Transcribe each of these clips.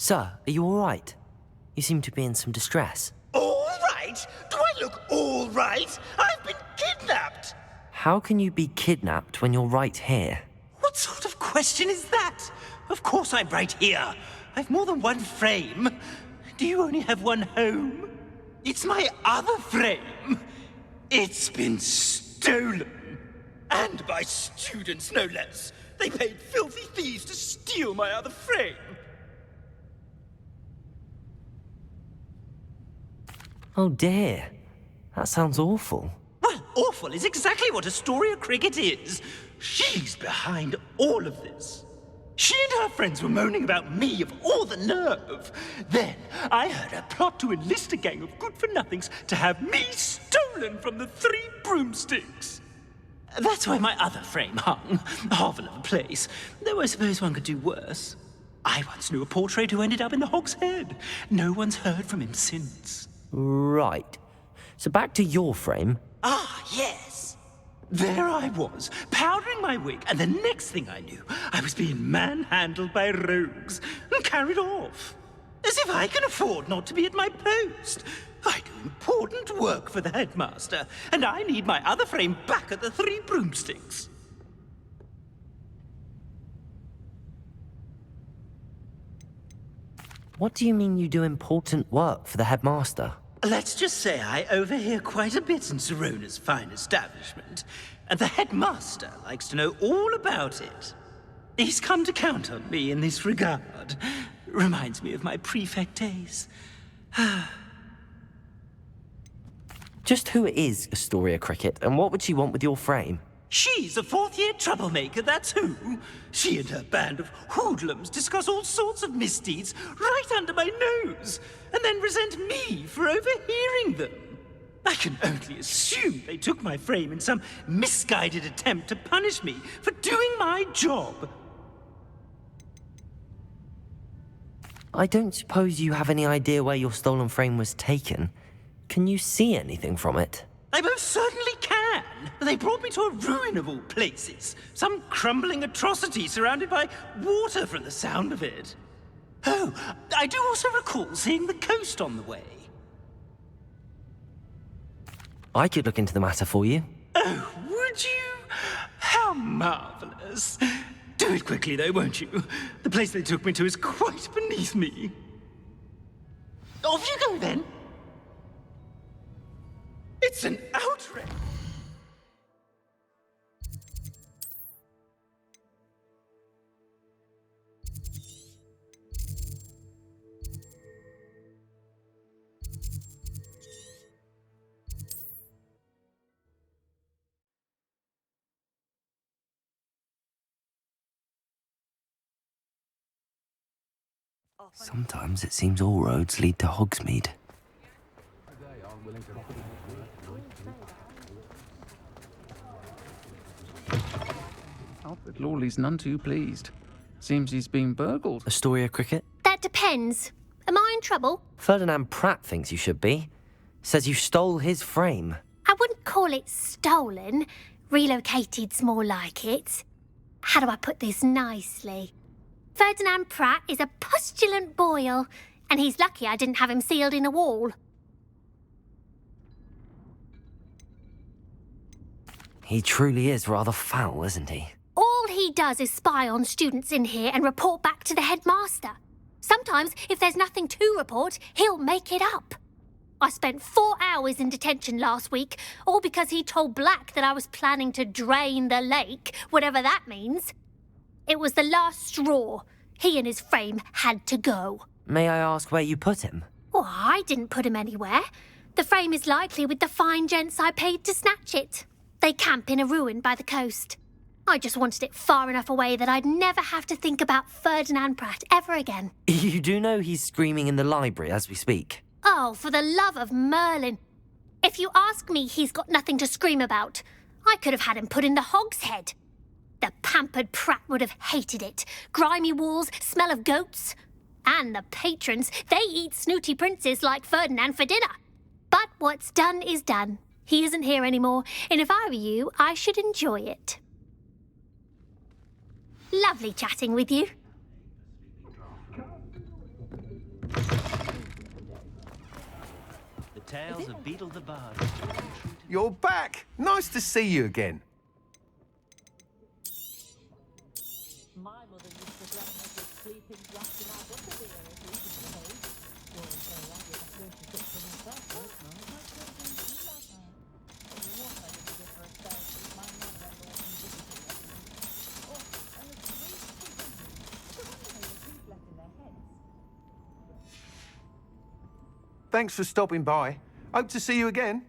Sir, are you all right? You seem to be in some distress. All right? Do I look all right? I've been kidnapped! How can you be kidnapped when you're right here? What sort of question is that? Of course I'm right here. I've more than one frame. Do you only have one home? It's my other frame. It's been stolen. And by students, no less. They paid filthy thieves to steal my other frame. Oh dear. That sounds awful. Well, awful is exactly what Astoria Cricket is. She's behind all of this. She and her friends were moaning about me of all the nerve. Then I heard her plot to enlist a gang of good-for-nothings to have me stolen from the Three Broomsticks. That's why my other frame hung. Hovel of a place. Though I suppose one could do worse. I once knew a portrait who ended up in the Hog's Head. No one's heard from him since. Right. So back to your frame. Ah, yes. There I was, powdering my wig, and the next thing I knew, I was being manhandled by rogues and carried off. As if I can afford not to be at my post. I do important work for the headmaster, and I need my other frame back at the Three Broomsticks. What do you mean you do important work for the headmaster? Let's just say I overhear quite a bit in Serona's fine establishment, and the headmaster likes to know all about it. He's come to count on me in this regard. Reminds me of my prefect days. Just who is Astoria Cricket, and what would she want with your frame? She's a fourth-year troublemaker, that's who. She and her band of hoodlums discuss all sorts of misdeeds right under my nose, and then resent me for overhearing them. I can only assume they took my frame in some misguided attempt to punish me for doing my job. I don't suppose you have any idea where your stolen frame was taken. Can you see anything from it? I most certainly can. They brought me to a ruin of all places. Some crumbling atrocity surrounded by water from the sound of it. Oh, I do also recall seeing the coast on the way. I could look into the matter for you. Oh, would you? How marvelous. Do it quickly, though, won't you? The place they took me to is quite beneath me. Off you go, then. It's an outrage. Sometimes it seems all roads lead to Hogsmeade. Alfred Lawley's none too pleased. Seems he's been burgled. Astoria Cricket? That depends. Am I in trouble? Ferdinand Pratt thinks you should be. Says you stole his frame. I wouldn't call it stolen. Relocated's more like it. How do I put this nicely? Ferdinand Pratt is a postulant boil, and he's lucky I didn't have him sealed in a wall. He truly is rather foul, isn't he? All he does is spy on students in here and report back to the headmaster. Sometimes, if there's nothing to report, he'll make it up. I spent 4 hours in detention last week, all because he told Black that I was planning to drain the lake, whatever that means. It was the last straw. He and his frame had to go. May I ask where you put him? Oh, I didn't put him anywhere. The frame is likely with the fine gents I paid to snatch it. They camp in a ruin by the coast. I just wanted it far enough away that I'd never have to think about Ferdinand Pratt ever again. You do know he's screaming in the library as we speak. Oh, for the love of Merlin. If you ask me, he's got nothing to scream about. I could have had him put in the Hog's Head. The pampered Pratt would have hated it. Grimy walls, smell of goats. And the patrons, they eat snooty princes like Ferdinand for dinner. But what's done is done. He isn't here anymore, and if I were you, I should enjoy it. Lovely chatting with you. Tales of Beetle the Bard. You're back! Nice to see you again. My mother used to threaten us with sleeping drafts in our butterbeer if we didn't behave. Well, so that was a first to cook for himself, first, no? That's what I'm saying, last night. Well, you won't let him get for a spell, she's my mother-in-law and visiting everything. Oh, and it's the way she continues. It's a wonder how the teeth left in their heads. Thanks for stopping by. Hope to see you again.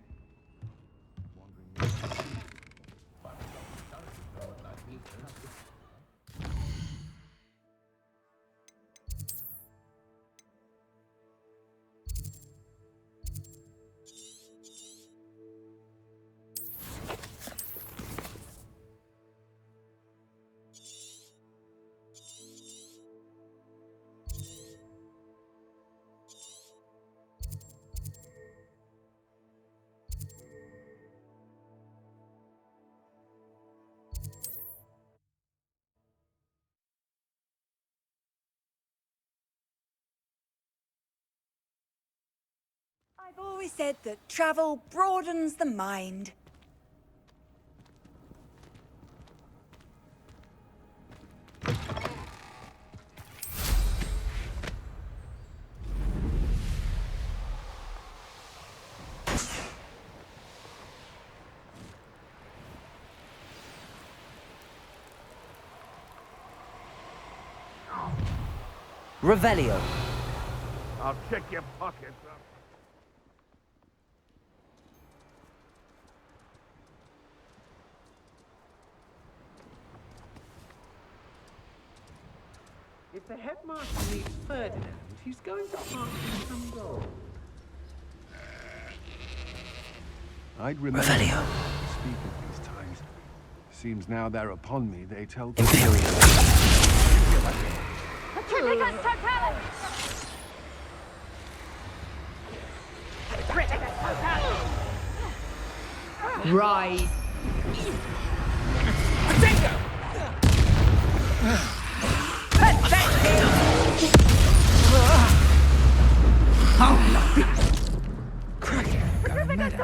I've always said that travel broadens the mind. Revelio. I'll check your pockets up. If the headmaster meets Ferdinand, he's going to ask him some gold. I'd remember Revelio. to speak at these times. Seems now they're upon me, they tell... Imperial. Rise.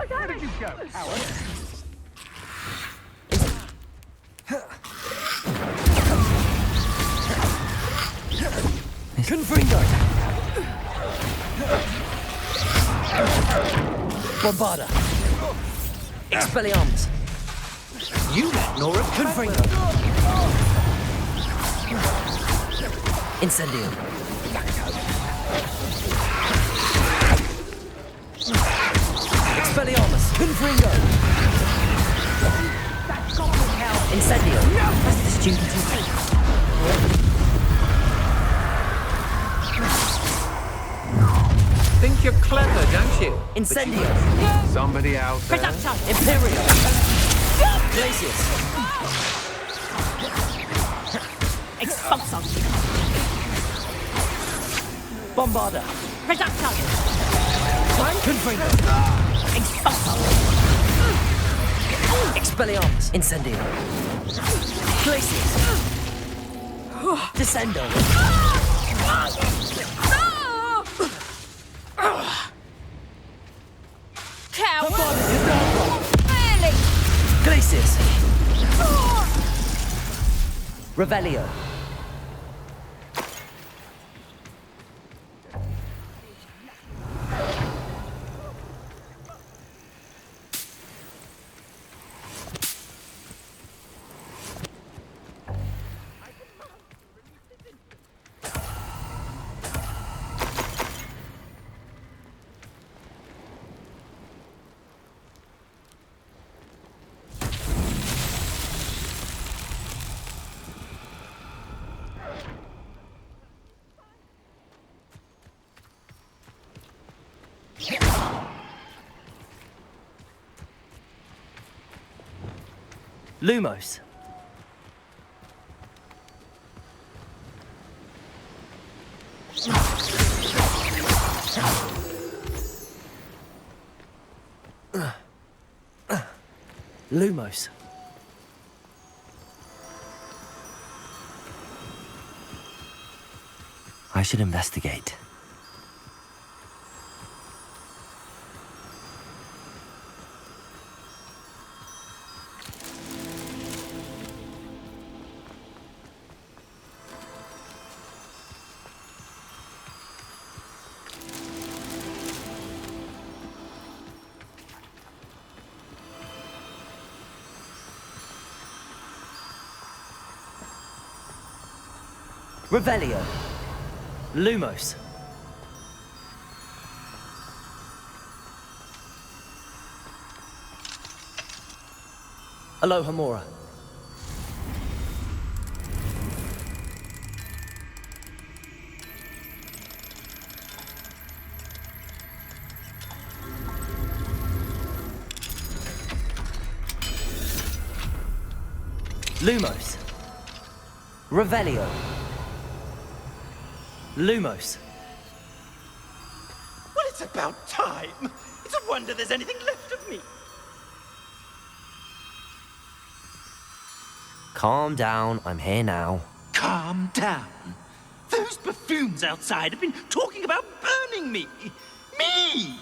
Where did you go, coward? Confringo. Bombarda. Expelliarmus. You let Nora Confringo. Incendio. Expelliarmus. Confringo. Incendio. That's the stupid. Think you're clever, don't you? Incendio. Somebody out there? Imperial. Glacius. Expulsum. Bombarda. Reductum. Confringo. Expulsum. Expelliarmus. Incendio. Glacius. Descendo. Coward. Really? Glacius. Revelio. Lumos. Lumos. I should investigate. Revelio. Lumos. Alohomora. Lumos. Revelio. Lumos. Well, it's about time. It's a wonder there's anything left of me. Calm down, I'm here now. Calm down. Those buffoons outside have been talking about burning me. Me!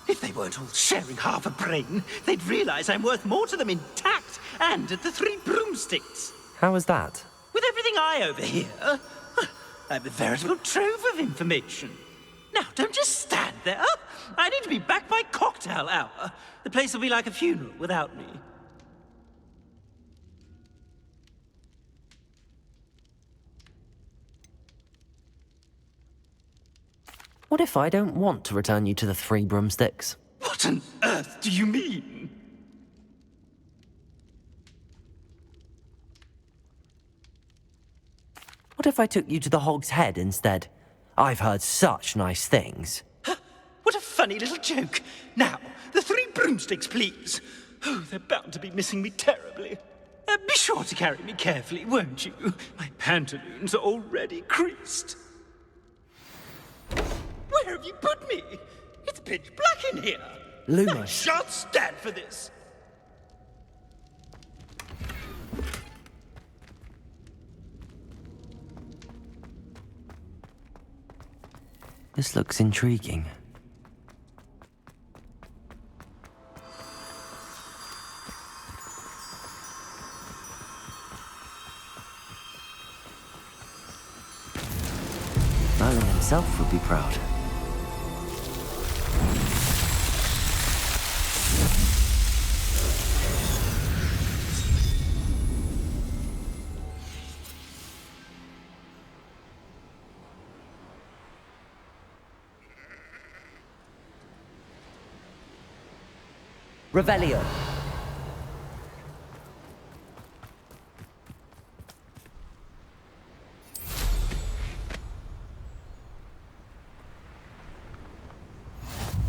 If they weren't all sharing half a brain, they'd realize I'm worth more to them intact and at the Three Broomsticks. How was that? With everything I overhear, I'm a veritable trove of information. Now, don't just stand there. I need to be back by cocktail hour. The place will be like a funeral without me. What if I don't want to return you to the Three Broomsticks? What on earth do you mean? What if I took you to the Hog's Head instead? I've heard such nice things. What a funny little joke. Now, the Three Broomsticks, please. Oh, they're bound to be missing me terribly. Be sure to carry me carefully, won't you? My pantaloons are already creased. Where have you put me? It's pitch black in here. Lumos. I shan't stand for this. This looks intriguing. Merlin himself would be proud. Revelio.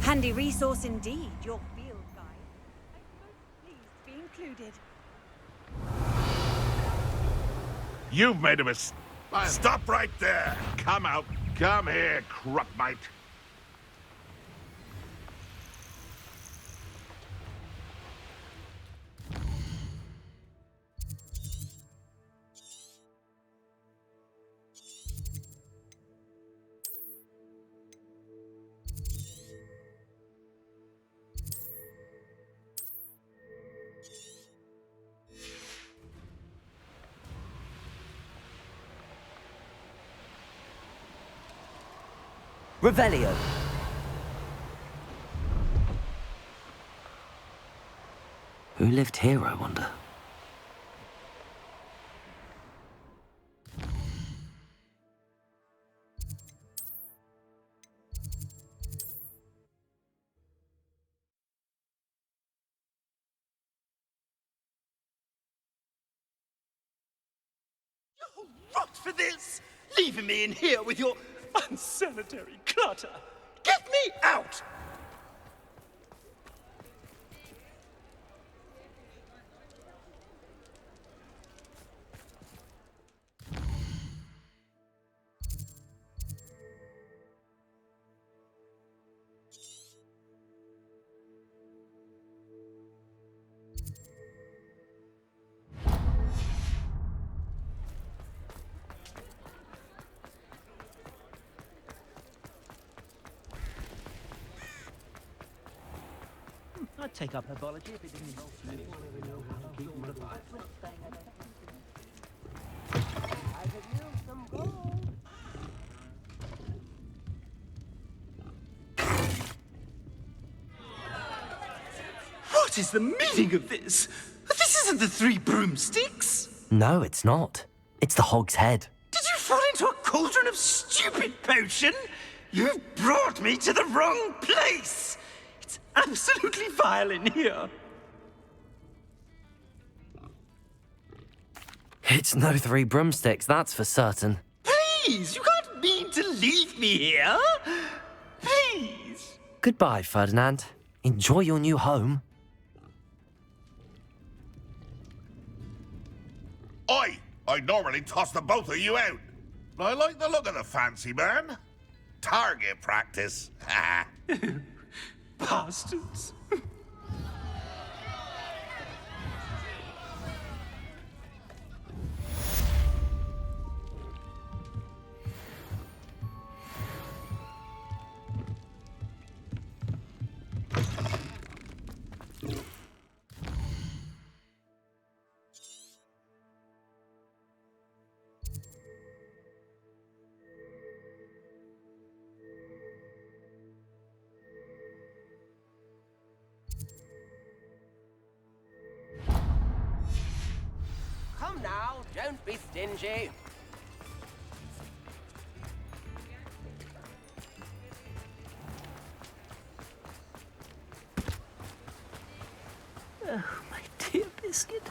Handy resource indeed, your field guide. I'm most pleased to be included. You've made a mistake. Stop right there. Come out. Come here, Crupmite. Revelio. Who lived here, I wonder? You're rot for this! Leaving me in here with your unsanitary clutter! Get me out! I'd take up herbology if it didn't involve What is the meaning of this? This isn't the Three Broomsticks! No, it's not. It's the Hog's Head. Did you fall into a cauldron of stupid potion? You've brought me to the wrong place! It's absolutely vile in here. It's no three broomsticks, that's for certain. Please, you can't mean to leave me here. Please. Goodbye, Ferdinand. Enjoy your new home. I normally toss the both of you out. But I like the look of the fancy man. Target practice. Bastards. Come now, don't be stingy. Oh, my dear Biscuit.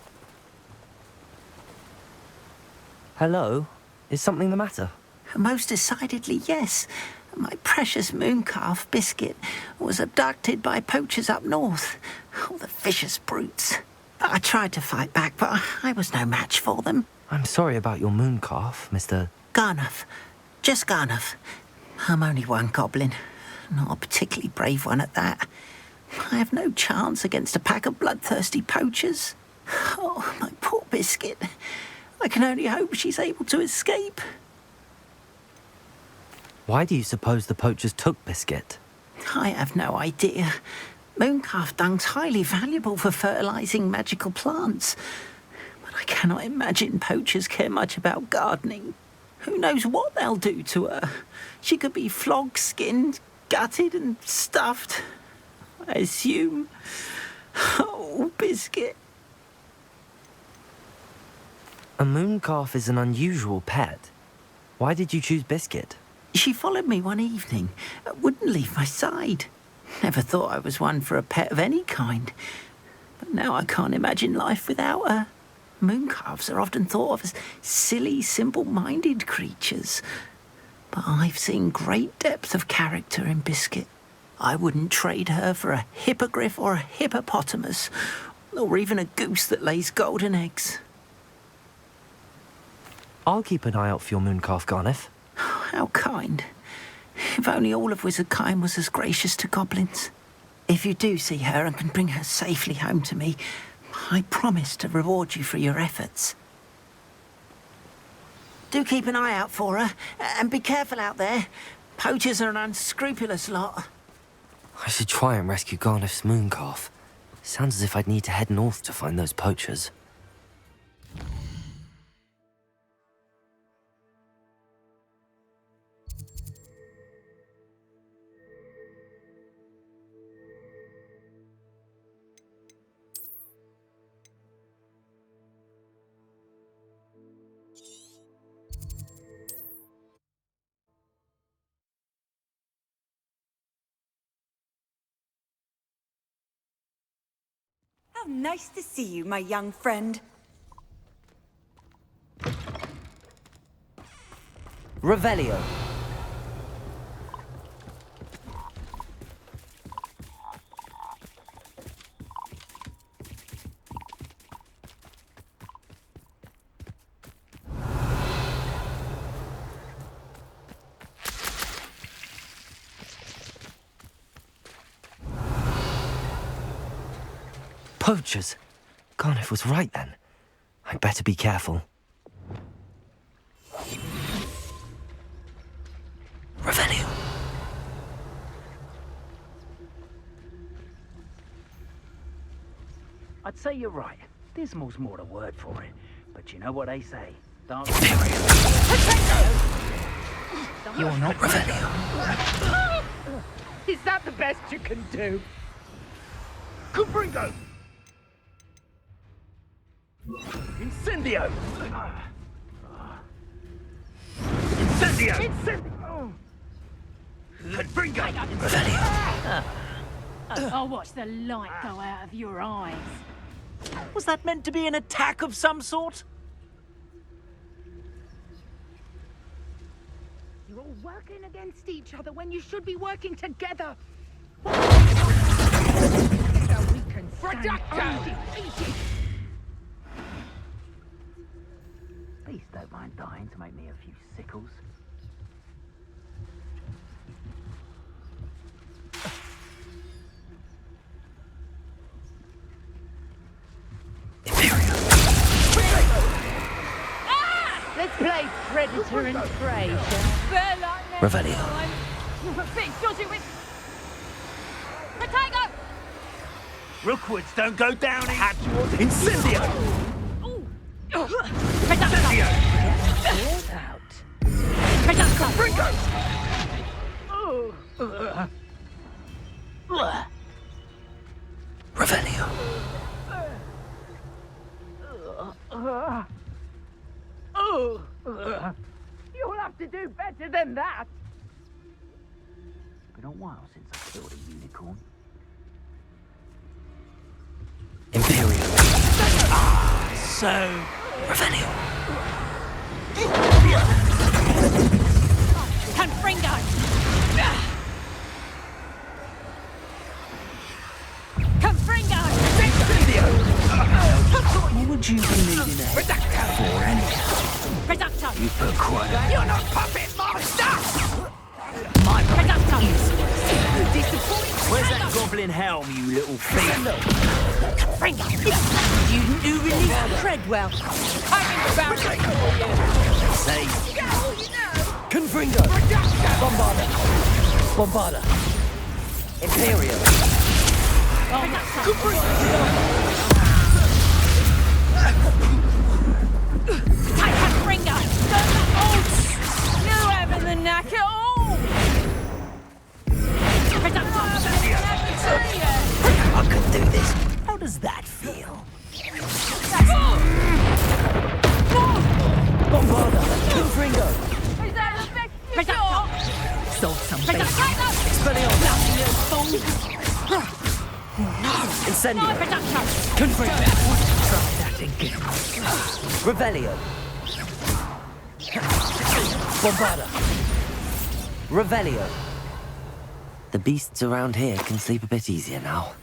Hello? Is something the matter? Most decidedly, yes. My precious mooncalf, Biscuit, was abducted by poachers up north. Oh, the vicious brutes. I tried to fight back, but I was no match for them. I'm sorry about your mooncalf, Mr. Garnuff. Just Garnuff. I'm only one goblin. Not a particularly brave one at that. I have no chance against a pack of bloodthirsty poachers. Oh, my poor Biscuit. I can only hope she's able to escape. Why do you suppose the poachers took Biscuit? I have no idea. Mooncalf dung's highly valuable for fertilizing magical plants. But I cannot imagine poachers care much about gardening. Who knows what they'll do to her? She could be flogged, skinned, gutted and stuffed. I assume. Oh, Biscuit. A mooncalf is an unusual pet. Why did you choose Biscuit? She followed me one evening, wouldn't leave my side. Never thought I was one for a pet of any kind. But now I can't imagine life without her. Mooncalves are often thought of as silly, simple-minded creatures. But I've seen great depth of character in Biscuit. I wouldn't trade her for a hippogriff or a hippopotamus, or even a goose that lays golden eggs. I'll keep an eye out for your mooncalf, Garniff. How kind. If only all of Wizardkind was as gracious to goblins. If you do see her and can bring her safely home to me, I promise to reward you for your efforts. Do keep an eye out for her, and be careful out there. Poachers are an unscrupulous lot. I should try and rescue Garniff's mooncalf. Sounds as if I'd need to head north to find those poachers. How nice to see you, my young friend. Revelio. Poachers. Garniff was right then. I'd better be careful. Revelio. I'd say you're right. Dismal's more the word for it. But you know what they say. Don't... You're not Revelio. Is that the best you can do? Cubringo! Incendio! Incendio! Revelio. I'll watch the light go out of your eyes. Was that meant to be an attack of some sort? You're all working against each other when you should be working together. So we can stand undefeated. Beast don't mind dying to make me a few sickles. Let's play predator and prey, shall Revelio. Big dodgy with... Potato! Rookwoods don't go down in... Incendio! Incendio! Revelio. You'll have to do better than that. It's been a while since I killed a unicorn. Imperial. So... Revelio. Confringo! Confringo! What would you be needing a head for anyhow? Reducto! You put quite You're not puppet master! my Reducto! Where's that goblin helm, you little fiend? Confringo! You do release Treadwell. I'm about Say, Confringo. Bombarda. Bombarda. Imperial. Confringo! You having the knack at all? Reducto! I could do this. How does that feel? Bombarda. Confringo. Is that the best you got? Sold some bait. Reducto! Expelliarmus. Incendio. Reducto! Confringo. Try that again. Revelio. Bombarda. Revelio. The beasts around here can sleep a bit easier now.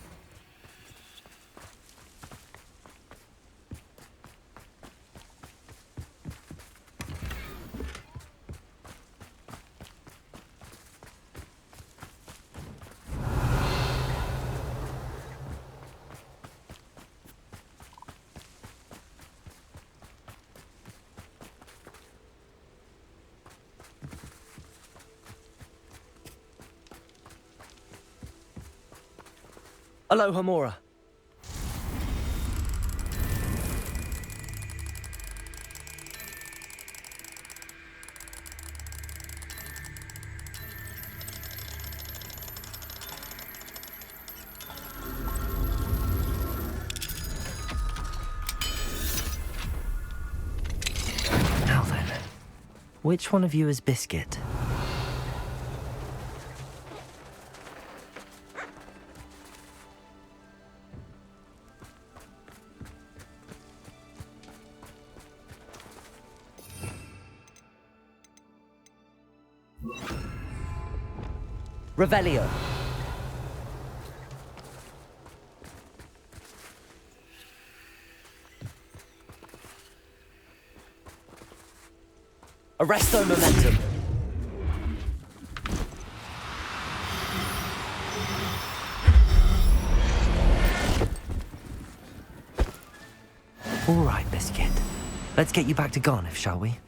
Aloha Mora. Now then, which one of you is Biscuit? Revelio. Arresto momentum. All right, Biscuit. Let's get you back to Garniff, shall we?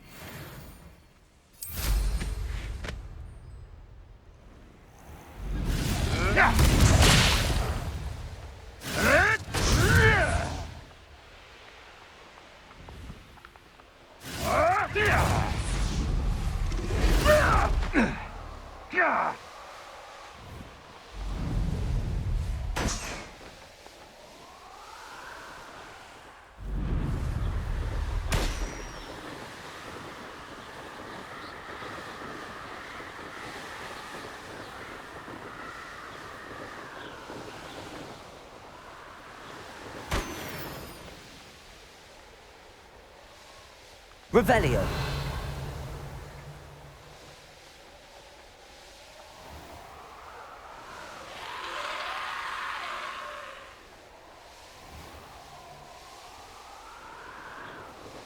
Revelio.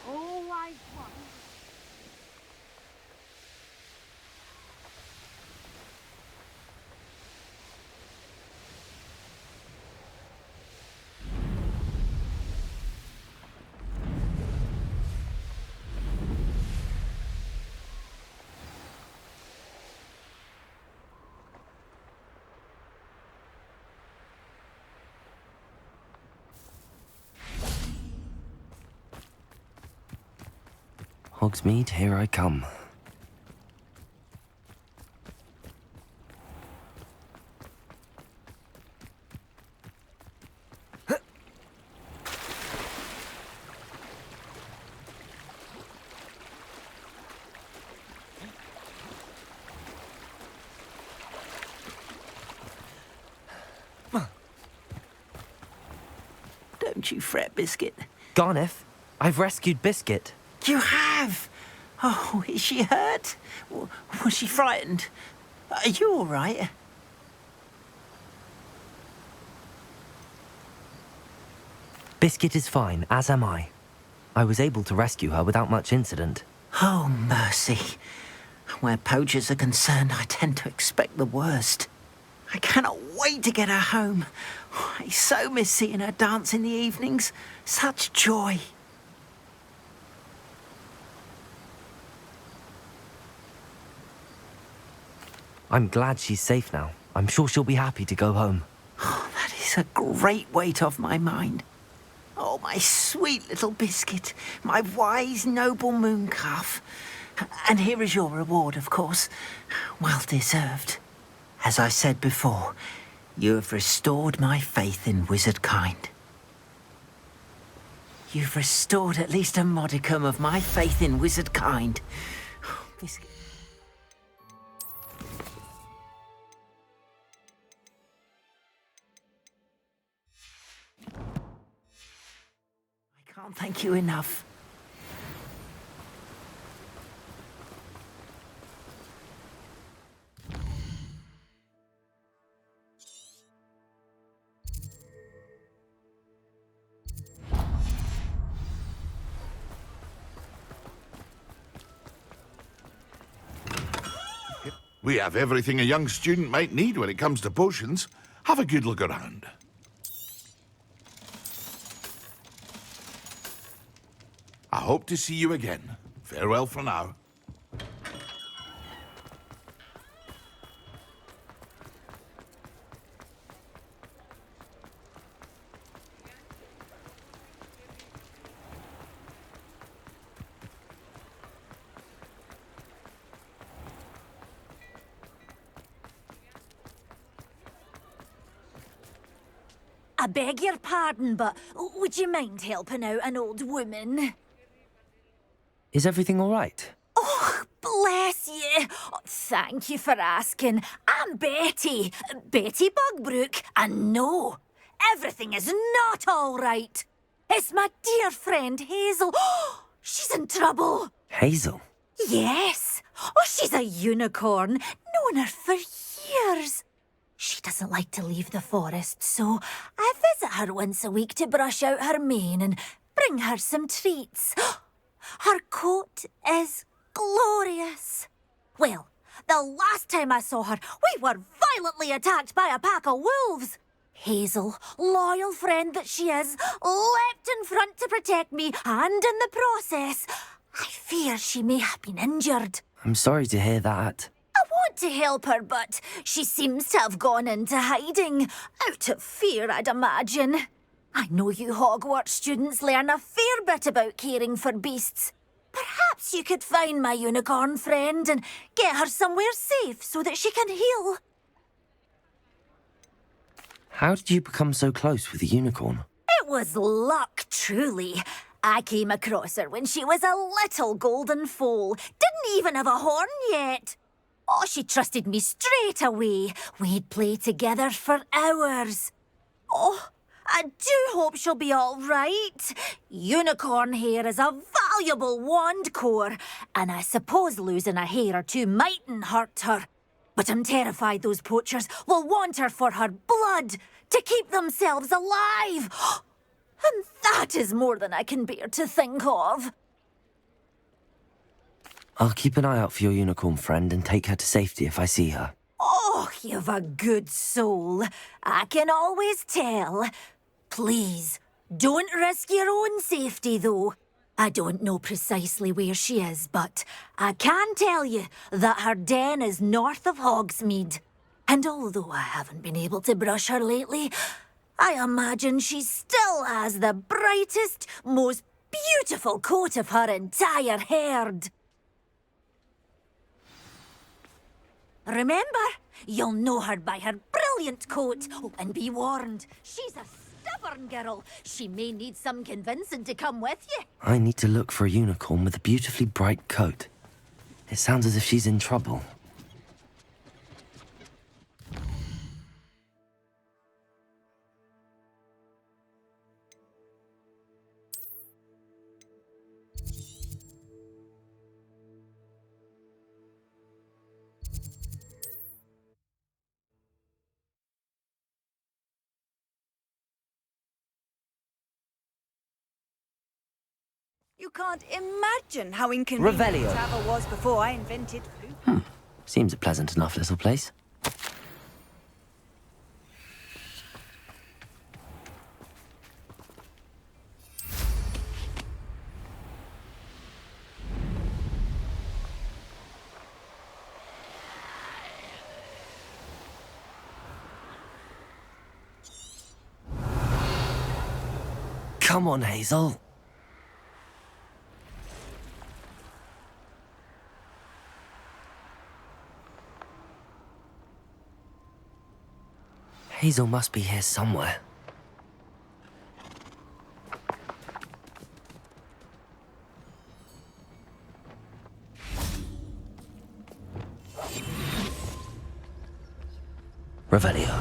All right, one. Hogsmeade, here I come. Don't you fret, Biscuit. Garneth, I've rescued Biscuit. You have? Oh, is she hurt? Was she frightened? Are you all right? Biscuit is fine, as am I. I was able to rescue her without much incident. Oh, mercy. Where poachers are concerned, I tend to expect the worst. I cannot wait to get her home. I so miss seeing her dance in the evenings. Such joy. I'm glad she's safe now. I'm sure she'll be happy to go home. Oh, that is a great weight off my mind. Oh, my sweet little Biscuit, my wise, noble moon calf. And here is your reward, of course. Well deserved. As I said before, you have restored my faith in wizard kind. You've restored at least a modicum of my faith in wizard kind. Biscuit. I can't thank you enough. We have everything a young student might need when it comes to potions. Have a good look around. I hope to see you again. Farewell for now. I beg your pardon, but would you mind helping out an old woman? Is everything all right? Oh, bless you. Oh, thank you for asking. I'm Betty. Betty Bugbrook. And no, everything is not all right. It's my dear friend Hazel. Oh, she's in trouble. Hazel? Yes. Oh, she's a unicorn. Known her for years. She doesn't like to leave the forest, so I visit her once a week to brush out her mane and bring her some treats. Her coat is glorious. Well, the last time I saw her, we were violently attacked by a pack of wolves. Hazel, loyal friend that she is, leapt in front to protect me, and in the process, I fear she may have been injured. I'm sorry to hear that. I want to help her, but she seems to have gone into hiding. Out of fear, I'd imagine. I know you Hogwarts students learn a fair bit about caring for beasts. Perhaps you could find my unicorn friend and get her somewhere safe so that she can heal. How did you become so close with the unicorn? It was luck, truly. I came across her when she was a little golden foal. Didn't even have a horn yet. Oh, she trusted me straight away. We'd play together for hours. Oh, I do hope she'll be all right. Unicorn hair is a valuable wand core, and I suppose losing a hair or two mightn't hurt her. But I'm terrified those poachers will want her for her blood, to keep themselves alive. And that is more than I can bear to think of. I'll keep an eye out for your unicorn friend and take her to safety if I see her. Oh, you've a good soul. I can always tell. Please, don't risk your own safety, though. I don't know precisely where she is, but I can tell you that her den is north of Hogsmeade. And although I haven't been able to brush her lately, I imagine she still has the brightest, most beautiful coat of her entire herd. Remember, you'll know her by her brilliant coat. Oh, and be warned, she's a stubborn girl. She may need some convincing to come with you. I need to look for a unicorn with a beautifully bright coat. It sounds as if she's in trouble. You can't imagine how inconvenient Revelio. travel was before I invented food. Seems a pleasant enough little place. Come on, Hazel. Hazel must be here somewhere. Revelio.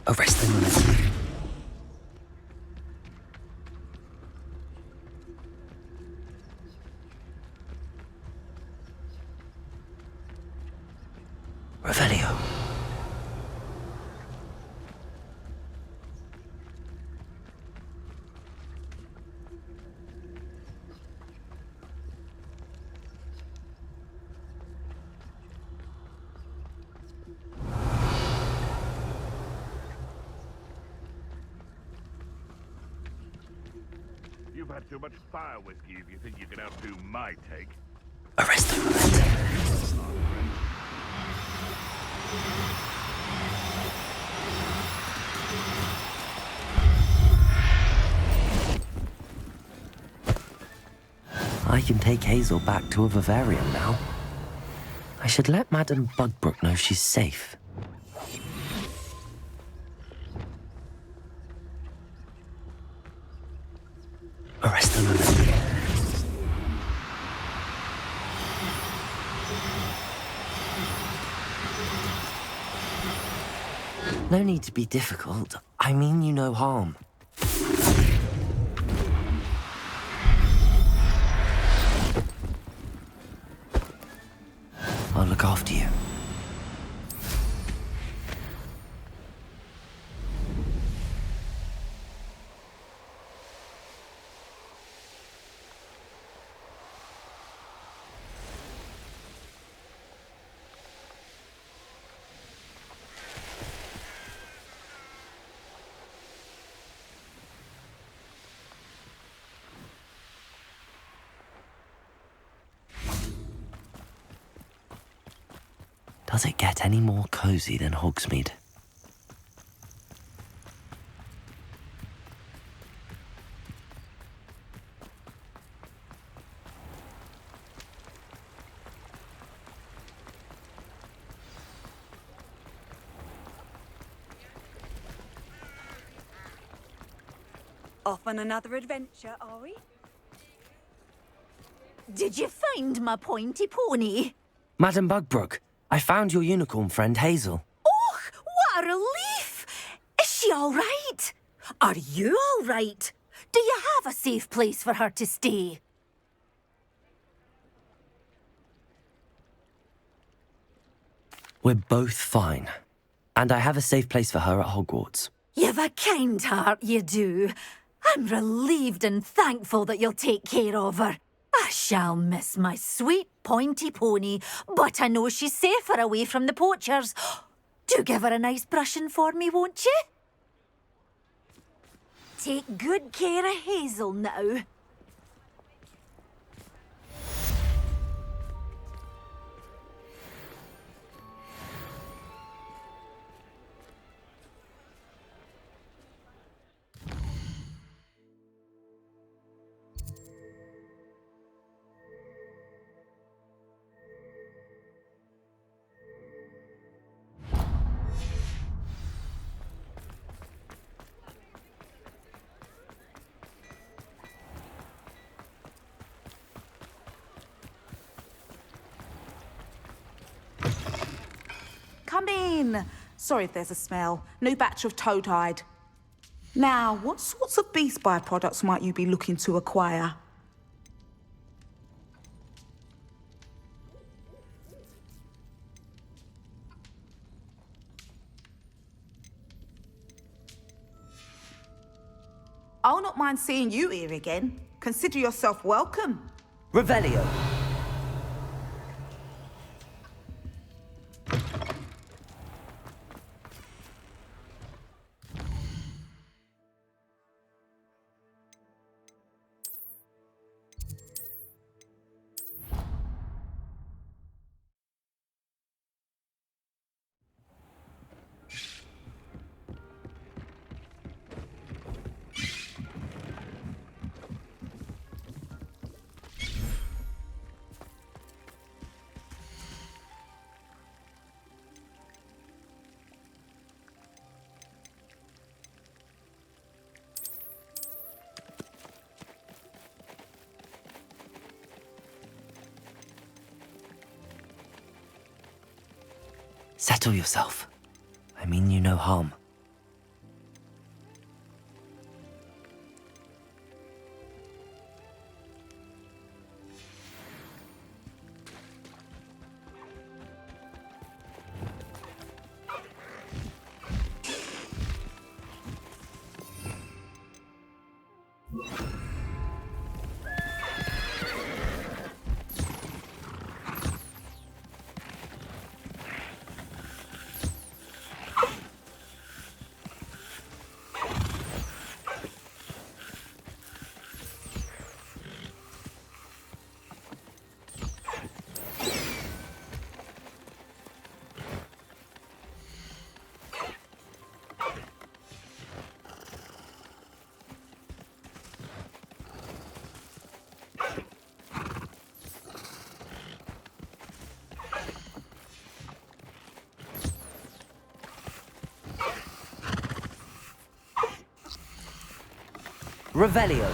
Arrest them. Revelio. You've had too much fire whiskey if you think you can outdo my take. Arrest them. I can take Hazel back to a vivarium now. I should let Madame Bugbrook know she's safe. Arrest them. No need to be difficult. I mean you no harm. I'll look after you. Does it get any more cozy than Hogsmeade? Off on another adventure, are we? Did you find my pointy pony? Madam Bugbrook, I found your unicorn friend Hazel. Oh, what a relief! Is she all right? Are you all right? Do you have a safe place for her to stay? We're both fine. And I have a safe place for her at Hogwarts. You've a kind heart, you do. I'm relieved and thankful that you'll take care of her. I shall miss my sweet pointy pony, but I know she's safer away from the poachers. Do give her a nice brushing for me, won't you? Take good care of Hazel now. Come in. Sorry if there's a smell. New batch of toad-hide. Now, what sorts of beast byproducts might you be looking to acquire? I'll not mind seeing you here again. Consider yourself welcome. Revelio. Settle yourself. I mean you no harm. Revelio.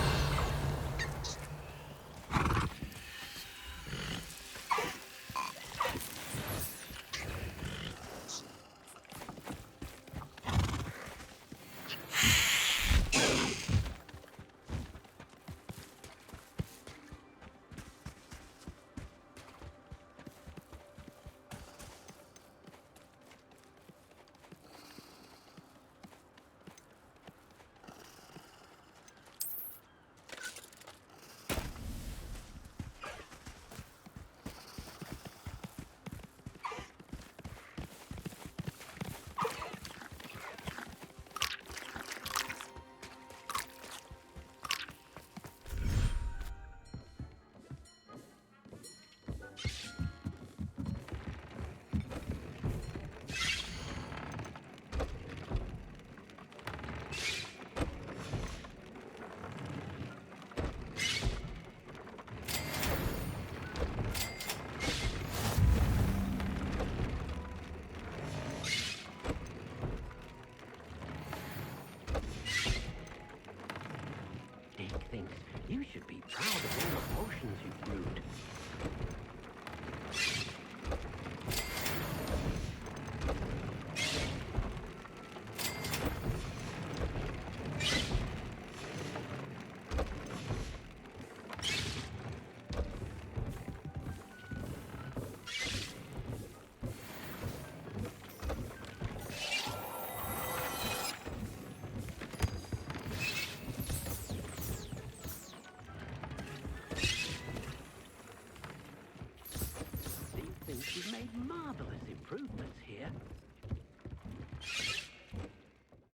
you.